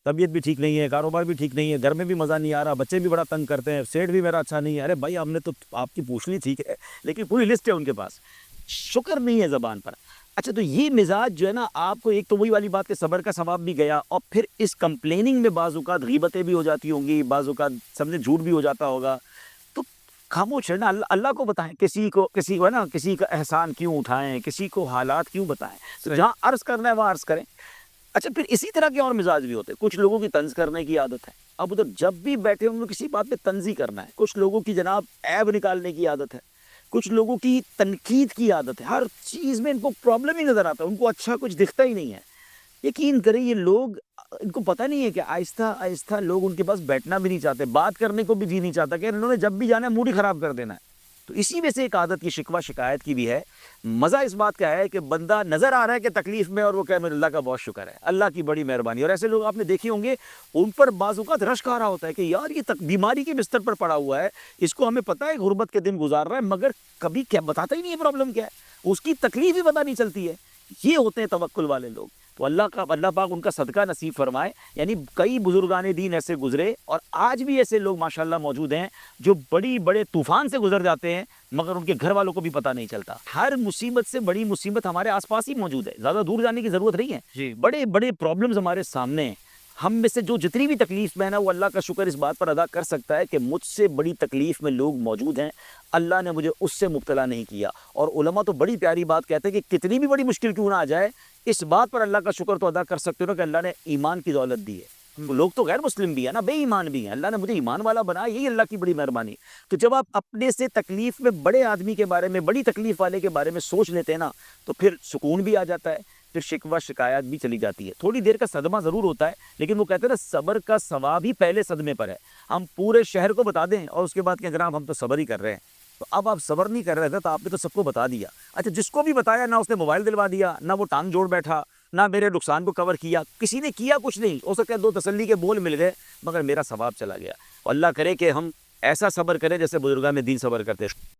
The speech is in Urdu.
طبیعت بھی ٹھیک نہیں ہے، کاروبار بھی ٹھیک نہیں ہے، گھر میں بھی مزہ نہیں آ رہا، بچے بھی بڑا تنگ کرتے ہیں، سیٹ بھی میرا اچھا نہیں ہے. ارے بھائی ہم نے تو آپ کی پوچھ لی ٹھیک ہے، لیکن پوری لسٹ ہے ان کے پاس، شکر نہیں ہے زبان پر. اچھا تو یہ مزاج جو ہے نا آپ کو، ایک تو وہی والی بات کہ صبر کا ثواب بھی گیا، اور پھر اس کمپلیننگ میں بعض اوقات غیبتیں بھی ہو جاتی ہوں گی، بعض اوقات سمجھے جھوٹ بھی ہو جاتا ہوگا. تو خاموش رہنا، اللہ کو بتائیں، کسی کو ہے نا، کسی کا احسان کیوں اٹھائیں، کسی کو حالات کیوں بتائیں. تو جہاں عرض کرنا ہے وہاں عرض کریں. اچھا پھر اسی طرح کے اور مزاج بھی ہوتے ہیں. کچھ لوگوں کی طنز کرنے کی عادت ہے، اب ادھر جب بھی بیٹھے ہوں گے کسی بات پہ طنز ہی کرنا ہے. کچھ لوگوں کی جناب عیب نکالنے کی عادت ہے، کچھ لوگوں کی تنقید کی عادت ہے. ہر چیز میں ان کو پرابلم ہی نظر آتا ہے، ان کو اچھا کچھ دکھتا ہی نہیں ہے. یقین کریں یہ لوگ، ان کو پتہ نہیں ہے کہ آہستہ آہستہ لوگ ان کے پاس بیٹھنا بھی نہیں چاہتے، بات کرنے کو بھی جی نہیں چاہتا، کہ انہوں نے جب بھی جانا ہے موڈ ہی خراب کر دینا ہے. تو اسی میں سے ایک عادت کی شکوہ شکایت کی بھی ہے. مزہ اس بات کا ہے کہ بندہ نظر آ رہا ہے کہ تکلیف میں، اور وہ کہے میرے اللہ کا بہت شکر ہے، اللہ کی بڑی مہربانی. اور ایسے لوگ آپ نے دیکھے ہوں گے، ان پر بعض اوقات رشک آ رہا ہوتا ہے کہ یار یہ بیماری کے بستر پر پڑا ہوا ہے، اس کو ہمیں پتہ ہے غربت کے دن گزار رہا ہے، مگر کبھی کیا بتاتا ہی نہیں ہے پرابلم کیا ہے، اس کی تکلیف ہی پتہ نہیں چلتی ہے. یہ ہوتے ہیں توکل والے لوگ. تو اللہ پاک ان کا صدقہ نصیب فرمائے. یعنی کئی بزرگان دین ایسے گزرے، اور آج بھی ایسے لوگ ماشاءاللہ موجود ہیں جو بڑے طوفان سے گزر جاتے ہیں، مگر ان کے گھر والوں کو بھی پتہ نہیں چلتا. ہر مصیبت سے بڑی مصیبت ہمارے آس پاس ہی موجود ہے، زیادہ دور جانے کی ضرورت نہیں ہے. جی بڑے پرابلمز ہمارے سامنے ہیں. ہم میں سے جو جتنی بھی تکلیف میں ہے نا، وہ اللہ کا شکر اس بات پر ادا کر سکتا ہے کہ مجھ سے بڑی تکلیف میں لوگ موجود ہیں، اللہ نے مجھے اس سے مبتلا نہیں کیا. اور علماء تو بڑی پیاری بات کہتے ہیں کہ کتنی بھی بڑی مشکل کیوں نہ آ جائے، اس بات پر اللہ کا شکر تو ادا کر سکتے ہو نا کہ اللہ نے ایمان کی دولت دی ہے. لوگ تو غیر مسلم بھی ہیں نا، بے ایمان بھی ہیں، اللہ نے مجھے ایمان والا بنایا، یہی اللہ کی بڑی مہربانی. تو جب آپ اپنے سے تکلیف میں بڑے آدمی کے بارے میں، بڑی تکلیف والے کے بارے میں سوچ لیتے ہیں نا، تو پھر سکون بھی آ جاتا ہے، پھر شکوہ شکایت بھی چلی جاتی ہے. تھوڑی دیر کا صدمہ ضرور ہوتا ہے، لیکن وہ کہتے ہیں نا صبر کا ثواب ہی پہلے صدمے پر ہے. ہم پورے شہر کو بتا دیں اور اس کے بعد کہ جناب ہم تو صبر ہی کر رہے ہیں، تو اب آپ صبر نہیں کر رہے تھے تو آپ نے تو سب کو بتا دیا. اچھا جس کو بھی بتایا، نہ اس نے موبائل دلوا دیا، نہ وہ ٹانگ جوڑ بیٹھا، نہ میرے نقصان کو کور کیا، کسی نے کیا کچھ نہیں. ہو سکتا ہے دو تسلی کے بول مل گئے، مگر میرا ثواب چلا گیا. اللہ کرے کہ ہم ایسا صبر کریں جیسے بزرگان دین صبر کرتے.